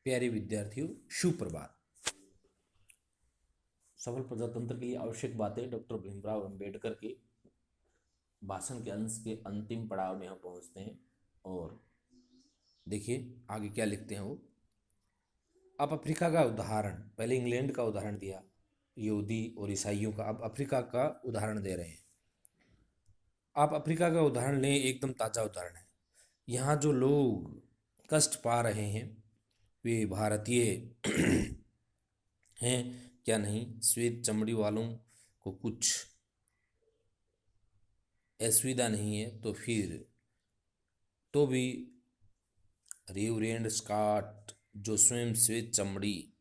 प्यारे विद्यार्थियों, सुप्रभात। सफल प्रजातंत्र के लिए आवश्यक बातें डॉक्टर भीमराव अंबेडकर के भाषण के अंश के अंतिम पड़ाव में हम पहुंचते हैं। और देखिए आगे क्या लिखते हैं वो। अब अफ्रीका का उदाहरण, पहले इंग्लैंड का उदाहरण दिया, यहूदी और ईसाइयों का, अब अफ्रीका का उदाहरण दे रहे हैं। आप अफ्रीका का उदाहरण लें, एकदम ताज़ा उदाहरण है। यहाँ जो लोग कष्ट पा रहे हैं वे भारतीय हैं क्या? नहीं, श्वेत चमड़ी वालों को कुछ असुविधा नहीं है तो फिर तो भी रेवरेंड स्कॉट, जो स्वयं श्वेत चमड़ी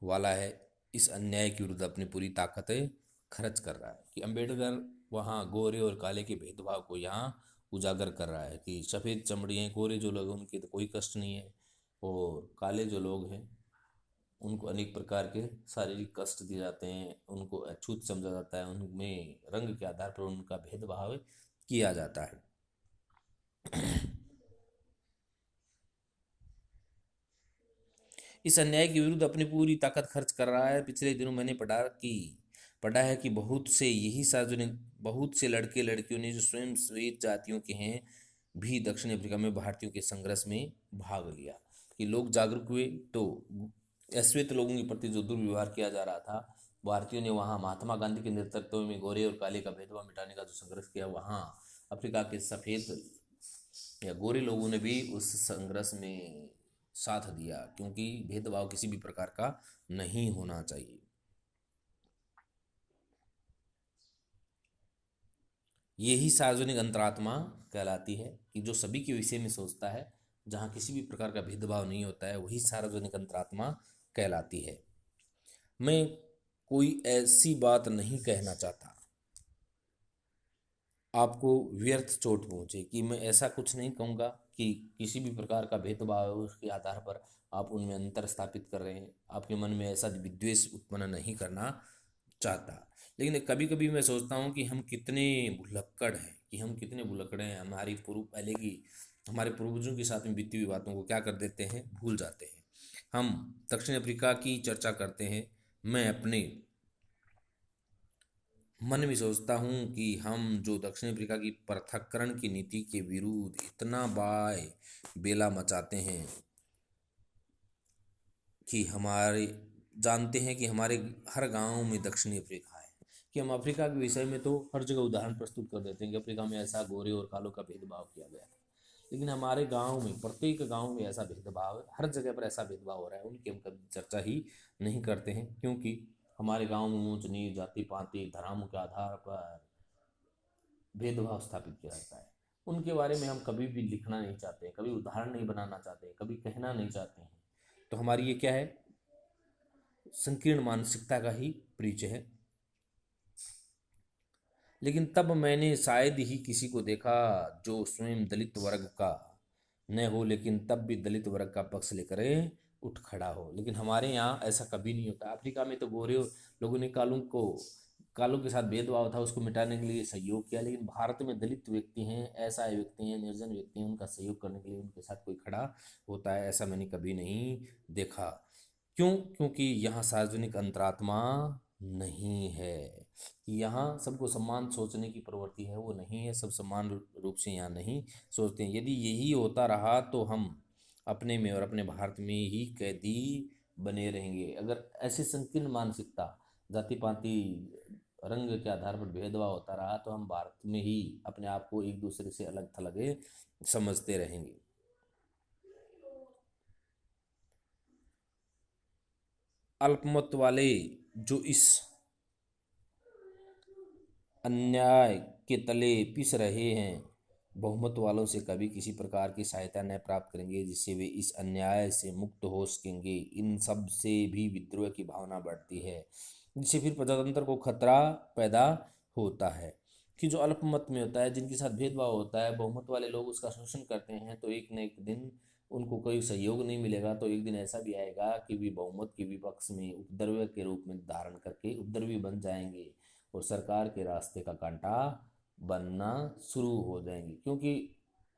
वाला है, इस अन्याय के विरुद्ध अपनी पूरी ताकतें खर्च कर रहा है। कि अंबेडकर वहाँ गोरे और काले के भेदभाव को यहाँ उजागर कर रहा है कि सफ़ेद चमड़ी हैं, गोरे जो लोग हैं उनके तो कोई कष्ट नहीं है, और काले जो लोग हैं उनको अनेक प्रकार के शारीरिक कष्ट दिए जाते हैं, उनको अछूत समझा जाता है, उनमें रंग के आधार पर उनका भेदभाव किया जाता है। इस अन्याय के विरुद्ध अपनी पूरी ताकत खर्च कर रहा है। पिछले दिनों मैंने पढ़ा है कि बहुत से लड़के लड़कियों ने जो स्वयं श्वेत जातियों के हैं भी दक्षिण अफ्रीका में भारतीयों के संघर्ष में भाग लिया। कि लोग जागरूक हुए तो श्वेत लोगों के प्रति जो दुर्व्यवहार किया जा रहा था, भारतीयों ने वहाँ महात्मा गांधी के नेतृत्व में गोरे और काले का भेदभाव मिटाने का जो संघर्ष किया, वहाँ अफ्रीका के सफ़ेद या गोरे लोगों ने भी उस संघर्ष में साथ दिया, क्योंकि भेदभाव किसी भी प्रकार का नहीं होना चाहिए। यही सार्वजनिक अंतरात्मा कहलाती है, कि जो सभी के विषय में सोचता है, जहाँ किसी भी प्रकार का भेदभाव नहीं होता है, वही सार्वजनिक अंतरात्मा कहलाती है। मैं कोई ऐसी बात नहीं कहना चाहता आपको व्यर्थ चोट पहुँचे, कि मैं ऐसा कुछ नहीं कहूँगा कि किसी भी प्रकार का भेदभाव है उसके आधार पर आप उनमें अंतर स्थापित कर रहे हैं, आपके मन में ऐसा विद्वेष उत्पन्न नहीं करना चाहता। लेकिन कभी कभी मैं सोचता हूँ कि हम कितने भुलक्कड़ हैं, हमारे पूर्वजों के साथ में बीती हुई बातों को क्या कर देते हैं, भूल जाते हैं। हम दक्षिण अफ्रीका की चर्चा करते हैं, मैं अपने मन में सोचता हूँ कि हम जो दक्षिण अफ्रीका की पृथक्करण की नीति के विरुद्ध इतना बेला मचाते हैं, कि हमारे जानते हैं कि हमारे हर गांव में दक्षिणी अफ्रीका है, कि हम अफ्रीका के विषय में तो हर जगह उदाहरण प्रस्तुत कर देते हैं कि अफ्रीका में ऐसा गोरे और कालों का भेदभाव किया गया था। लेकिन हमारे गांव में, प्रत्येक गांव में ऐसा भेदभाव है, हर जगह पर ऐसा भेदभाव हो रहा है, उनकी हम कभी चर्चा ही नहीं करते हैं, क्योंकि हमारे गांव में ऊंच नीच, जाति पाति, धर्म के आधार पर भेदभाव स्थापित किया जाता है। उनके बारे में हम कभी भी लिखना नहीं चाहते, कभी उदाहरण नहीं बनाना चाहते, कभी कहना नहीं चाहते हैं। तो हमारी ये क्या है, संकीर्ण मानसिकता का ही परिचय है। लेकिन तब मैंने शायद ही किसी को देखा जो स्वयं दलित वर्ग का न हो, लेकिन तब भी दलित वर्ग का पक्ष लेकर उठ खड़ा हो। लेकिन हमारे यहाँ ऐसा कभी नहीं होता। अफ्रीका में तो गोरे लोगों ने कालों के साथ भेदभाव था, उसको मिटाने के लिए सहयोग किया, लेकिन भारत में दलित व्यक्ति हैं, असहाय व्यक्ति हैं, निर्जन व्यक्ति हैं, उनका सहयोग करने के लिए उनके साथ कोई खड़ा होता है, ऐसा मैंने कभी नहीं देखा। क्यों? क्योंकि यहाँ सार्वजनिक अंतरात्मा नहीं है। यहाँ सबको समान सोचने की प्रवृत्ति है, वो नहीं है, सब समान रूप से यहाँ नहीं सोचते हैं। यदि यही होता रहा तो हम अपने में और अपने भारत में ही कैदी बने रहेंगे। अगर ऐसी संकीर्ण मानसिकता, जाति पाति, रंग के आधार पर भेदभाव होता रहा तो हम भारत में ही अपने आप को एक दूसरे से अलग थलग समझते रहेंगे। अल्पमत वाले जो इस अन्याय के तले पिस रहे हैं, बहुमत वालों से कभी किसी प्रकार की सहायता न प्राप्त करेंगे जिससे वे इस अन्याय से मुक्त हो सकेंगे। इन सब से भी विद्रोह की भावना बढ़ती है, जिससे फिर प्रजातंत्र को खतरा पैदा होता है। कि जो अल्पमत में होता है, जिनके साथ भेदभाव होता है, बहुमत वाले लोग उसका शोषण करते हैं, तो एक न एक दिन उनको कोई सहयोग नहीं मिलेगा। तो एक दिन ऐसा भी आएगा कि वे बहुमत के विपक्ष में उपद्रवी के रूप में धारण करके उपद्रवी बन जाएंगे और सरकार के रास्ते का कांटा बनना शुरू हो जाएंगे। क्योंकि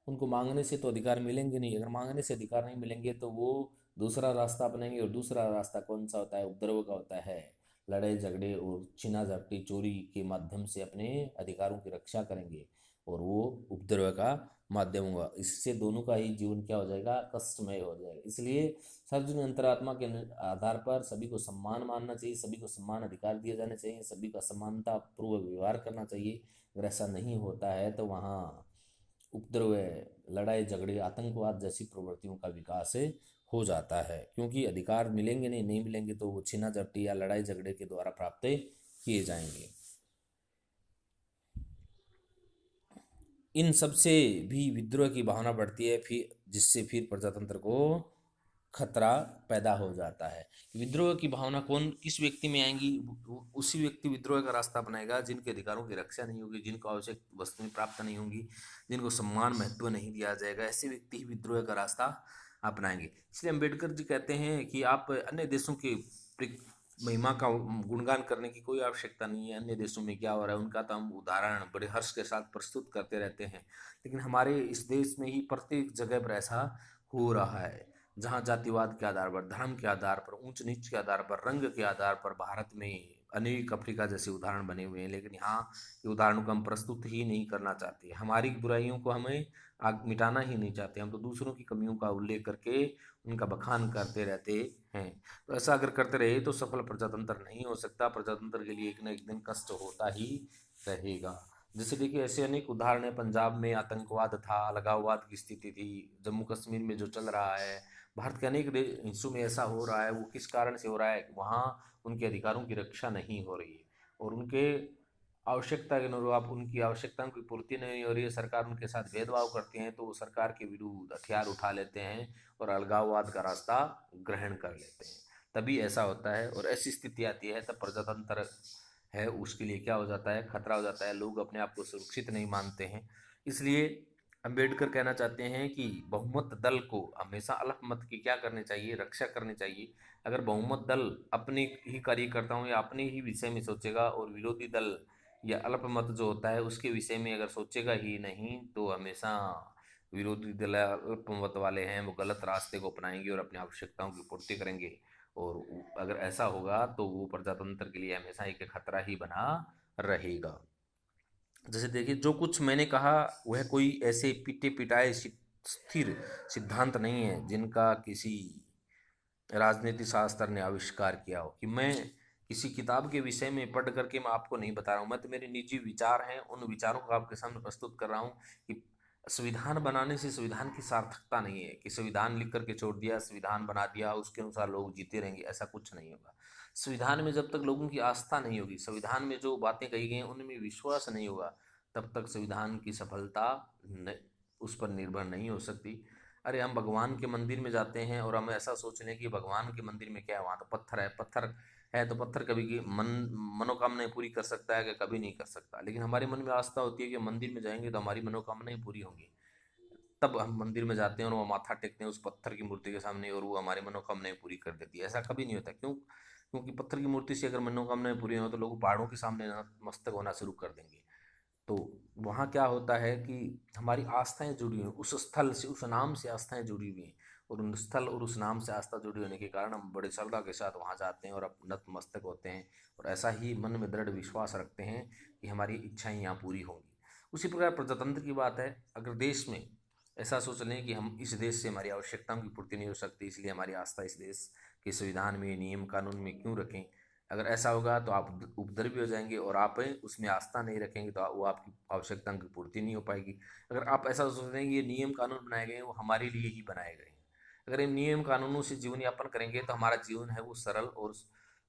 उनको मांगने से तो अधिकार मिलेंगे नहीं। अगर मांगने से अधिकार नहीं मिलेंगे तो वो दूसरा रास्ता अपनाएंगे, और दूसरा रास्ता कौन सा होता है? उपद्रव का होता है। लड़ाई झगड़े और छीना झपटी चोरी के माध्यम से अपने अधिकारों की रक्षा करेंगे, और वो उपद्रव का माध्यम होगा। इससे दोनों का ही जीवन क्या हो जाएगा? कष्टमय हो जाएगा। इसलिए सार्वजनिक अंतरात्मा के आधार पर सभी को सम्मान मानना चाहिए, सभी को समान अधिकार दिए जाने चाहिए, सभी का समानता पूर्वक व्यवहार करना चाहिए। अगर ऐसा नहीं होता है तो वहाँ उपद्रव, लड़ाई झगड़े, आतंकवाद जैसी प्रवृत्तियों का विकास हो जाता है, क्योंकि अधिकार मिलेंगे नहीं, नहीं मिलेंगे तो वो छीना झपटी या लड़ाई झगड़े के द्वारा प्राप्त किए जाएंगे। इन सब से भी विद्रोह की भावना बढ़ती है, फिर जिससे फिर प्रजातंत्र को खतरा पैदा हो जाता है। विद्रोह की भावना कौन किस व्यक्ति में आएंगी? उसी व्यक्ति विद्रोह का रास्ता अपनाएगा जिनके अधिकारों की रक्षा नहीं होगी, जिनको आवश्यक वस्तुएं प्राप्त नहीं होंगी, जिनको सम्मान महत्व नहीं दिया जाएगा। ऐसे व्यक्ति ही विद्रोह का रास्ता अपनाएंगे। इसलिए अम्बेडकर जी कहते हैं कि आप अन्य देशों के महिमा का गुणगान करने की कोई आवश्यकता नहीं है। अन्य देशों में क्या हो रहा है उनका तो हम उदाहरण बड़े हर्ष के साथ प्रस्तुत करते रहते हैं, लेकिन हमारे इस देश में ही प्रत्येक जगह पर ऐसा हो रहा है, जहाँ जातिवाद के आधार पर, धर्म के आधार पर, ऊंच नीच के आधार पर, रंग के आधार पर भारत में अनेक अफ्रीका जैसे उदाहरण बने हुए हैं। लेकिन यहाँ ये उदाहरणों को हम प्रस्तुत ही नहीं करना चाहते। हमारी बुराइयों को हमें आग मिटाना ही नहीं चाहते, हम तो दूसरों की कमियों का उल्लेख करके उनका बखान करते रहते हैं। तो ऐसा अगर करते रहे तो सफल प्रजातंत्र नहीं हो सकता। प्रजातंत्र के लिए एक न एक दिन कष्ट होता ही रहेगा। जैसे देखिए ऐसे अनेक उदाहरण है। पंजाब में आतंकवाद था, अलगाववाद की स्थिति थी। जम्मू कश्मीर में जो चल रहा है, भारत के अनेक हिस्सों में ऐसा हो रहा है। वो किस कारण से हो रहा है? वहाँ उनके अधिकारों की रक्षा नहीं हो रही है, और उनके आवश्यकता के अनुरूप उनकी आवश्यकताओं की पूर्ति नहीं हो रही है। सरकार उनके साथ भेदभाव करती है, तो वो सरकार के विरुद्ध हथियार उठा लेते हैं और अलगाववाद का रास्ता ग्रहण कर लेते हैं। तभी ऐसा होता है, और ऐसी स्थिति आती है तब प्रजातंत्र है उसके लिए क्या हो जाता है? खतरा हो जाता है। लोग अपने आप को सुरक्षित नहीं मानते हैं। इसलिए अंबेडकर कहना चाहते हैं कि बहुमत दल को हमेशा अल्पमत की क्या करनी चाहिए? रक्षा करनी चाहिए। अगर बहुमत दल अपने ही कार्यकर्ताओं या अपने ही विषय में सोचेगा, और विरोधी दल या अल्पमत जो होता है उसके विषय में अगर सोचेगा ही नहीं, तो हमेशा विरोधी दल अल्पमत वाले हैं वो गलत रास्ते को अपनाएंगे और अपनी आवश्यकताओं की पूर्ति करेंगे। और अगर ऐसा होगा तो वो प्रजातंत्र के लिए हमेशा एक खतरा ही बना रहेगा। जैसे देखिए, जो कुछ मैंने कहा वह कोई ऐसे पिटे पिटाए स्थिर सिद्धांत नहीं है जिनका किसी राजनीति शास्त्र ने आविष्कार किया हो, कि मैं किसी किताब के विषय में पढ़ करके मैं आपको नहीं बता रहा हूँ। मैं तो मेरे निजी विचार हैं, उन विचारों को आपके सामने प्रस्तुत कर रहा हूँ। कि संविधान बनाने से संविधान की सार्थकता नहीं है कि संविधान लिख करके छोड़ दिया, संविधान बना दिया, उसके अनुसार लोग जीते रहेंगे, ऐसा कुछ नहीं होगा। संविधान में जब तक लोगों की आस्था नहीं होगी, संविधान में जो बातें कही गई हैं उनमें विश्वास नहीं होगा, तब तक संविधान की सफलता उस पर निर्भर नहीं हो सकती। अरे हम भगवान के मंदिर में जाते हैं और हम ऐसा सोच लें कि भगवान के मंदिर में क्या है, वहाँ तो पत्थर है। पत्थर है तो पत्थर कभी की मनोकामनाएं पूरी कर सकता है कि कभी नहीं कर सकता। लेकिन हमारे मन में आस्था होती है कि मंदिर में जाएंगे तो हमारी मनोकामनाएं पूरी होंगी, तब हम मंदिर में जाते हैं और वो माथा टेकते हैं उस पत्थर की मूर्ति के सामने, और वो हमारी मनोकामनाएं पूरी कर देती है। ऐसा कभी नहीं होता। क्यों? क्योंकि पत्थर की मूर्ति से अगर मनोकामनाएं पूरी हो तो लोग पहाड़ों के सामने मस्तक होना शुरू कर देंगे। तो वहाँ क्या होता है कि हमारी आस्थाएं जुड़ी हुई हैं उस स्थल से, उस नाम से आस्थाएं जुड़ी हुई हैं, और उन स्थल और उस नाम से आस्था जुड़ी होने के कारण हम बड़े श्रद्धा के साथ वहाँ जाते हैं और अब नतमस्तक होते हैं, और ऐसा ही मन में दृढ़ विश्वास रखते हैं कि हमारी इच्छाएं यहाँ पूरी होंगी। उसी प्रकार प्रजातंत्र की बात है। अगर देश में ऐसा सोच लें कि हम इस देश से हमारी आवश्यकताओं की पूर्ति नहीं हो सकती, इसलिए हमारी आस्था इस देश के संविधान में, नियम कानून में क्यों रखें? अगर ऐसा होगा तो आप उपद्रवी हो जाएंगे, और आप उसमें आस्था नहीं रखेंगे तो वो आपकी आवश्यकताओं की पूर्ति नहीं हो पाएगी। अगर आप ऐसा सोच रहे हैं कि ये नियम कानून बनाए गए हैं वो हमारे लिए ही बनाए गए हैं, अगर इन नियम कानूनों से जीवन यापन करेंगे तो हमारा जीवन है वो सरल और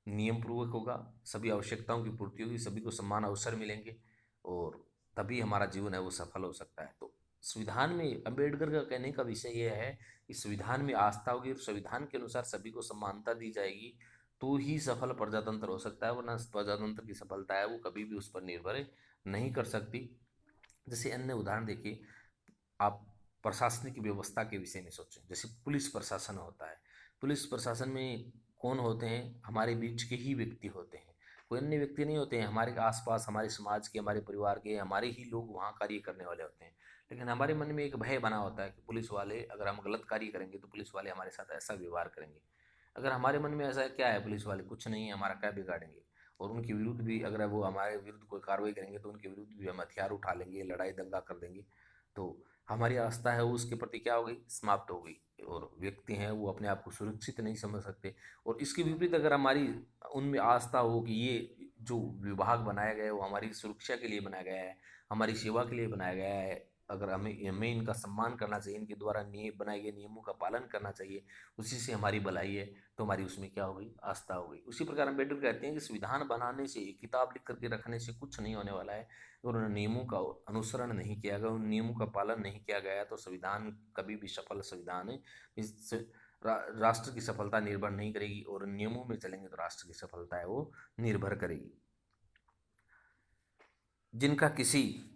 नियम पूर्वक होगा, सभी आवश्यकताओं की पूर्ति होगी, सभी को समान अवसर मिलेंगे, और तभी हमारा जीवन है वो सफल हो सकता है। तो संविधान में अम्बेडकर का कहने का विषय यह है कि संविधान में आस्था होगी और संविधान के अनुसार सभी को समानता दी जाएगी, तो ही सफल प्रजातंत्र हो सकता है। वरना प्रजातंत्र की सफलता है वो कभी भी उस पर निर्भर नहीं कर सकती। जैसे अन्य उदाहरण देखिए, आप प्रशासनिक व्यवस्था के विषय में सोचें। जैसे पुलिस प्रशासन होता है, पुलिस प्रशासन में कौन होते हैं? हमारे बीच के ही व्यक्ति होते हैं, कोई अन्य व्यक्ति नहीं होते हैं। हमारे आसपास, हमारे समाज के, हमारे परिवार के, हमारे ही लोग वहाँ कार्य करने वाले होते हैं। लेकिन हमारे मन में एक भय बना होता है कि पुलिस वाले, अगर हम गलत कार्य करेंगे तो पुलिस वाले हमारे साथ ऐसा व्यवहार करेंगे। अगर हमारे मन में ऐसा क्या है, पुलिस वाले कुछ नहीं है, हमारा क्या बिगाड़ेंगे, और उनके विरुद्ध भी अगर वो हमारे विरुद्ध कोई कार्रवाई करेंगे तो उनके विरुद्ध भी हम हथियार उठा लेंगे, लड़ाई दंगा कर देंगे, तो हमारी आस्था है वो उसके प्रति क्या हो गई, समाप्त हो गई, और व्यक्ति हैं वो अपने आप को सुरक्षित नहीं समझ सकते। और इसके विपरीत अगर हमारी उनमें आस्था हो कि ये जो विभाग बनाया गया है वो हमारी सुरक्षा के लिए बनाया गया है, हमारी सेवा के लिए बनाया गया है, अगर हमें हमें इनका सम्मान करना चाहिए, इनके द्वारा नियम बनाए गए नियमों का पालन करना चाहिए, उसी से हमारी भलाई है, तो हमारी उसमें क्या हो गई, आस्था हो गई। उसी प्रकार अम्बेडकर कहते हैं कि संविधान बनाने से, किताब लिख करके रखने से कुछ नहीं होने वाला है, और उन नियमों का अनुसरण नहीं किया गया, उन नियमों का पालन नहीं किया गया, तो संविधान कभी भी सफल संविधान है। इस राष्ट्र की सफलता निर्भर नहीं करेगी, और नियमों में चलेंगे तो राष्ट्र की सफलता है वो निर्भर करेगी। जिनका किसी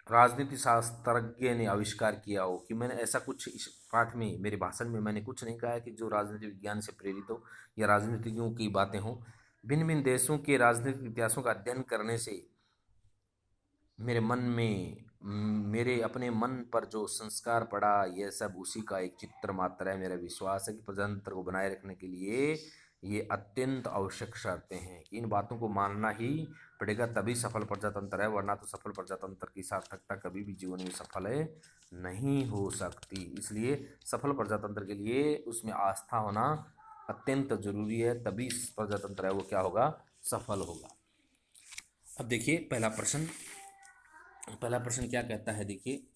राजनीति शास्त्रज्ञ ने आविष्कार किया हो, कि मैंने ऐसा कुछ इस पाठ में, मेरे भाषण में मैंने कुछ नहीं कहा है कि जो राजनीति विज्ञान से प्रेरित हो या राजनीतिज्ञों की बातें हों। भिन्न भिन्न देशों के राजनीतिक इतिहासों का अध्ययन करने से मेरे मन में, मेरे अपने मन पर जो संस्कार पड़ा, यह सब उसी का एक चित्र मात्र है। मेरा विश्वास है कि प्रजातंत्र को बनाए रखने के लिए ये अत्यंत आवश्यक शर्तें हैं, कि इन बातों को मानना ही पड़ेगा, तभी सफल प्रजातंत्र है, वरना तो सफल प्रजातंत्र की सार्थकता कभी भी जीवन में सफल है नहीं हो सकती। इसलिए सफल प्रजातंत्र के लिए उसमें आस्था होना अत्यंत जरूरी है, तभी प्रजातंत्र है वो क्या होगा, सफल होगा। अब देखिए पहला प्रश्न क्या कहता है, देखिए,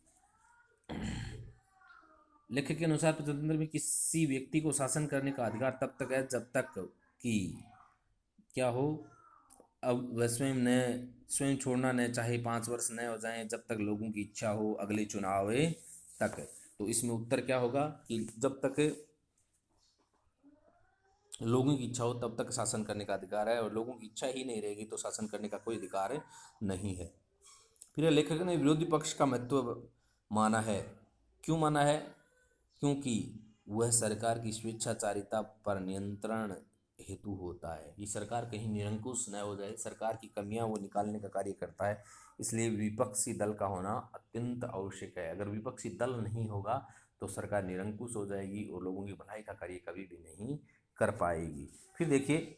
लेखक के अनुसार प्रजातंत्र में किसी व्यक्ति को शासन करने का अधिकार तब तक है जब तक कि क्या हो, अब वह स्वयं छोड़ना न चाहे, 5 वर्ष न हो जाएं, जब तक लोगों की इच्छा हो, अगले चुनाव तक। तो इसमें उत्तर क्या होगा कि जब तक लोगों की इच्छा हो तब तक शासन करने का अधिकार है, और लोगों की इच्छा ही नहीं रहेगी तो शासन करने का कोई अधिकार नहीं है। फिर लेखक ने विरोधी पक्ष का महत्व माना है। क्यों माना है? क्योंकि वह सरकार की स्वेच्छाचारिता पर नियंत्रण हेतु होता है। ये सरकार कहीं निरंकुश न हो जाए, सरकार की कमियां वो निकालने का कार्य करता है। इसलिए विपक्षी दल का होना अत्यंत आवश्यक है। अगर विपक्षी दल नहीं होगा तो सरकार निरंकुश हो जाएगी और लोगों की भलाई का कार्य कभी भी नहीं कर पाएगी। फिर देखिए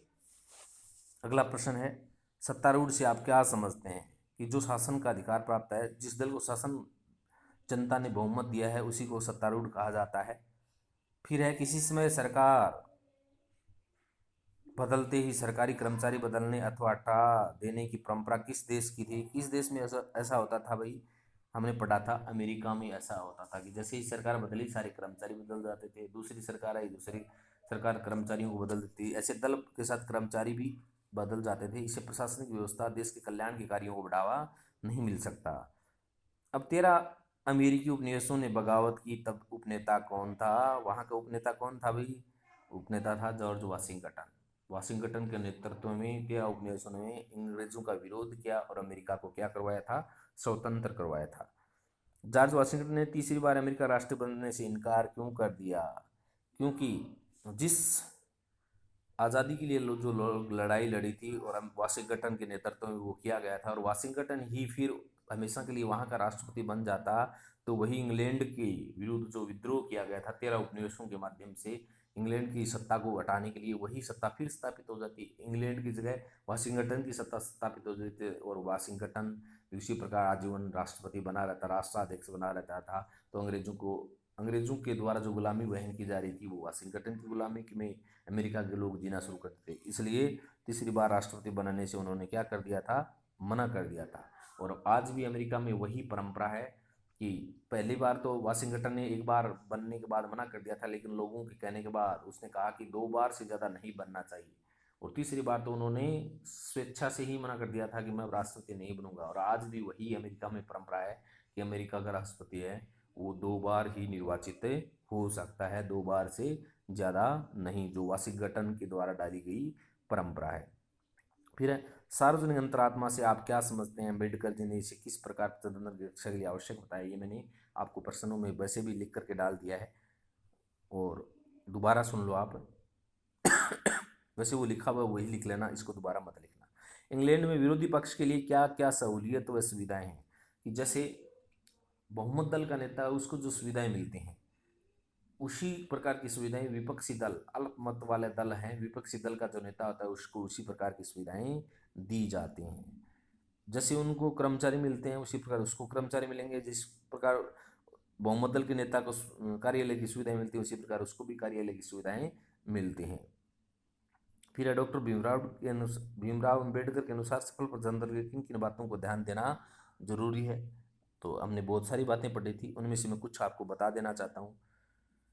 अगला प्रश्न है, सत्तारूढ़ से आप क्या समझते हैं? कि जो शासन का अधिकार प्राप्त है, जिस दल को शासन जनता ने बहुमत दिया है उसी को सत्तारूढ़ कहा जाता है। फिर है, किसी समय सरकार बदलते ही सरकारी कर्मचारी बदलने अथवा हटा देने की परंपरा किस देश की थी? किस देश में ऐसा ऐसा होता था भाई? हमने पढ़ा था अमेरिका में ऐसा होता था कि जैसे ही सरकार बदली सारे कर्मचारी बदल जाते थे, दूसरी सरकार आई, दूसरी सरकार कर्मचारियों को बदल देती, ऐसे दल के साथ कर्मचारी भी बदल जाते थे। इससे प्रशासनिक व्यवस्था, देश के कल्याण के कार्यों को बढ़ावा नहीं मिल सकता। अब 13 अमेरिकी उपनिवेशों ने बगावत की, तब उपनेता कौन था? वहाँ का उपनेता कौन था भाई? उपनेता था जॉर्ज वाशिंगटन। वाशिंगटन के नेतृत्व में 13 उपनिवेशों ने अंग्रेजों का विरोध किया और अमेरिका को क्या करवाया था? स्वतंत्र करवाया था। जॉर्ज वाशिंगटन ने तीसरी बार अमेरिका राष्ट्र बनने से इनकार क्यों कर दिया? क्योंकि जिस आज़ादी के लिए जो लोग लड़ाई लड़ी थी और वाशिंगटन के नेतृत्व में वो किया गया था, और वाशिंगटन ही फिर हमेशा के लिए वहाँ का राष्ट्रपति बन जाता, तो वही इंग्लैंड के विरुद्ध जो विद्रोह किया गया था 13 उपनिवेशों के माध्यम से, इंग्लैंड की सत्ता को हटाने के लिए वही सत्ता फिर स्थापित हो जाती, इंग्लैंड की जगह वाशिंगटन की सत्ता स्थापित हो जाती, और वाशिंगटन इसी प्रकार आजीवन राष्ट्रपति बना रहता, राष्ट्राध्यक्ष बना रहता था। तो अंग्रेजों के द्वारा जो गुलामी वहन की जा रही थी वो वाशिंगटन की गुलामी में अमेरिका के लोग जीना शुरू करते थे। इसलिए तीसरी बार राष्ट्रपति बनने से उन्होंने क्या कर दिया था? मना कर दिया था। और आज भी अमेरिका में वही परंपरा है कि पहली बार तो वाशिंगटन ने एक बार बनने के बाद मना कर दिया था, लेकिन लोगों के कहने के बाद उसने कहा कि 2 बार से ज़्यादा नहीं बनना चाहिए, और तीसरी बार तो उन्होंने स्वेच्छा से ही मना कर दिया था कि मैं राष्ट्रपति नहीं बनूंगा। और आज भी वही अमेरिका में परंपरा है कि अमेरिका का राष्ट्रपति है वो 2 बार ही निर्वाचित हो सकता है, 2 बार से ज़्यादा नहीं, जो वाशिंगटन के द्वारा डाली गई परंपरा है। फिर है, सार्वजनिक अंतरात्मा से आप क्या समझते हैं? अम्बेडकर जी ने इसे किस प्रकार प्रजातंत्र की रक्षा के लिए आवश्यक बताया? ये मैंने आपको प्रश्नों में वैसे भी लिख करके डाल दिया है, और दोबारा सुन लो आप। वैसे वो लिखा हुआ वही लिख लेना, इसको दोबारा मत लिखना। इंग्लैंड में विरोधी पक्ष के लिए क्या क्या सहूलियत व सुविधाएं हैं? कि जैसे बहुमत दल का नेता उसको जो सुविधाएं मिलती हैं उसी प्रकार की सुविधाएं विपक्षी दल, अल्पमत वाले दल हैं, विपक्षी दल का जो नेता होता है उसको उसी प्रकार की सुविधाएं दी जाती हैं। जैसे उनको कर्मचारी मिलते हैं उसी प्रकार उसको कर्मचारी मिलेंगे, जिस प्रकार बहुमत दल के नेता को कार्यालय की सुविधाएं मिलती है उसी प्रकार उसको भी कार्यालय की सुविधाएं मिलती हैं। फिर है डॉक्टर भीमराव अम्बेडकर के अनुसार सफल प्रजातंत्र के किन किन बातों को ध्यान देना जरूरी है। तो हमने बहुत सारी बातें पढ़ी थी, उनमें से मैं कुछ आपको बता देना चाहता हूँ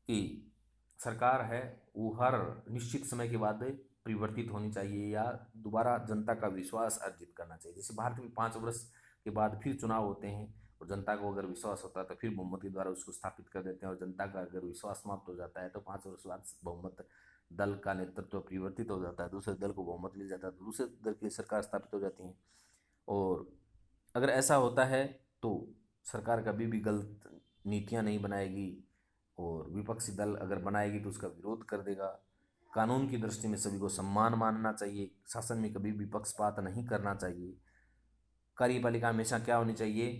कि सरकार है वो हर निश्चित समय के बाद परिवर्तित होनी चाहिए या दोबारा जनता का विश्वास अर्जित करना चाहिए। जैसे भारत में 5 वर्ष के बाद फिर चुनाव होते हैं और जनता को अगर विश्वास होता है तो फिर बहुमत के द्वारा उसको स्थापित कर देते हैं, और जनता का अगर विश्वास समाप्त हो जाता है तो 5 वर्ष बाद बहुमत दल का नेतृत्व परिवर्तित हो जाता है, दूसरे दल को बहुमत मिल जाता है, तो दूसरे दल की सरकार स्थापित हो जाती है। और अगर ऐसा होता है तो सरकार कभी भी गलत नीतियां नहीं बनाएगी, और विपक्षी दल अगर बनाएगी तो उसका विरोध कर देगा। कानून की दृष्टि में सभी को सम्मान मानना चाहिए, शासन में कभी भी पक्षपात नहीं करना चाहिए। कार्यपालिका हमेशा क्या होनी चाहिए,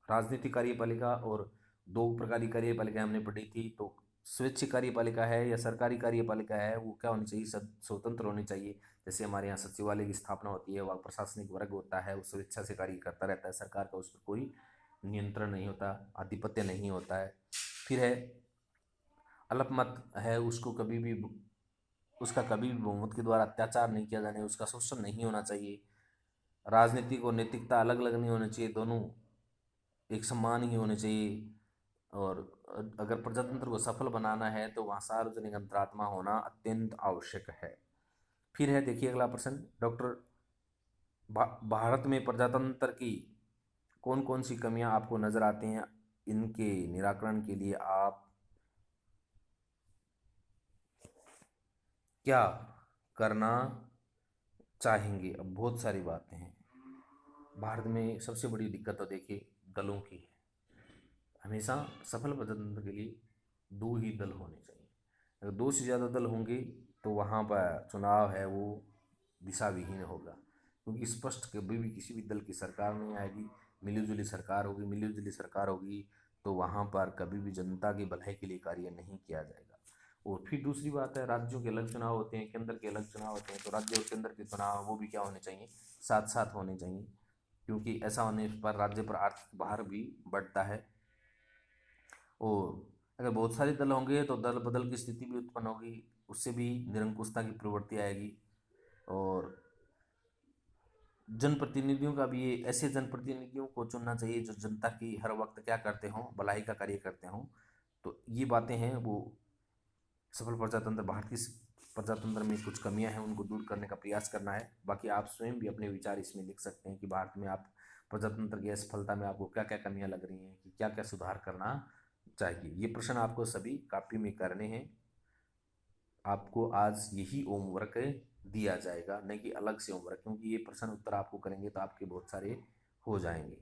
राजनीतिक कार्यपालिका और दो प्रकार की कार्यपालिका हमने पढ़ी थी, तो स्वैच्छिक कार्यपालिका है या सरकारी कार्यपालिका है वो क्या होनी चाहिए, स्वतंत्र होनी चाहिए। जैसे हमारे यहाँ सचिवालय की स्थापना होती है, वह प्रशासनिक वर्ग होता है, वो स्वेच्छा से कार्य करता रहता है, सरकार का उस पर कोई नियंत्रण नहीं होता, आधिपत्य नहीं होता है। फिर है अल्पमत है, उसको कभी भी उसका कभी भी बहुमत के द्वारा अत्याचार नहीं किया जाने, उसका शोषण नहीं होना चाहिए। राजनीतिक और नैतिकता अलग अलग नहीं होनी चाहिए, दोनों एक समान ही होने चाहिए। और अगर प्रजातंत्र को सफल बनाना है तो वहाँ सार्वजनिक अंतरात्मा होना अत्यंत आवश्यक है। फिर है देखिए अगला प्रश्न, डॉक्टर भारत में प्रजातंत्र की कौन कौन सी कमियां आपको नजर आती हैं, इनके निराकरण के लिए आप क्या करना चाहेंगे। अब बहुत सारी बातें हैं। भारत में सबसे बड़ी दिक्कत तो देखिए दलों की है। हमेशा सफल प्रजातंत्र के लिए दो ही दल होने चाहिए। अगर दो से ज़्यादा दल होंगे तो वहाँ पर चुनाव है वो दिशा विहीन होगा, क्योंकि स्पष्ट कभी भी किसी भी दल की सरकार नहीं आएगी। मिलीजुली सरकार होगी, मिलीजुली सरकार होगी तो वहाँ पर कभी भी जनता की भलाई के लिए कार्य नहीं किया जाएगा। और फिर दूसरी बात है, राज्यों के अलग चुनाव होते हैं, केंद्र के अलग चुनाव होते हैं, तो राज्य और केंद्र के चुनाव वो भी क्या होने चाहिए, साथ साथ होने चाहिए, क्योंकि ऐसा होने पर राज्य पर आर्थिक भार भी बढ़ता है। और अगर बहुत सारे दल होंगे तो दल बदल की स्थिति भी उत्पन्न होगी, उससे भी निरंकुशता की प्रवृत्ति आएगी। और जनप्रतिनिधियों का भी ये ऐसे जनप्रतिनिधियों को चुनना चाहिए जो जनता की हर वक्त क्या करते हों, भलाई का कार्य करते हों। तो ये बातें हैं वो सफल प्रजातंत्र, भारत की प्रजातंत्र में कुछ कमियां हैं उनको दूर करने का प्रयास करना है। बाकी आप स्वयं भी अपने विचार इसमें लिख सकते हैं कि भारत में आप प्रजातंत्र की असफलता में आपको क्या क्या कमियां लग रही हैं, कि क्या क्या सुधार करना चाहिए। ये प्रश्न आपको सभी कॉपी में करने हैं। आपको आज यही होमवर्क दिया जाएगा, नहीं कि अलग से होमवर्क, क्योंकि ये प्रश्न उत्तर आपको करेंगे तो आपके बहुत सारे हो जाएंगे।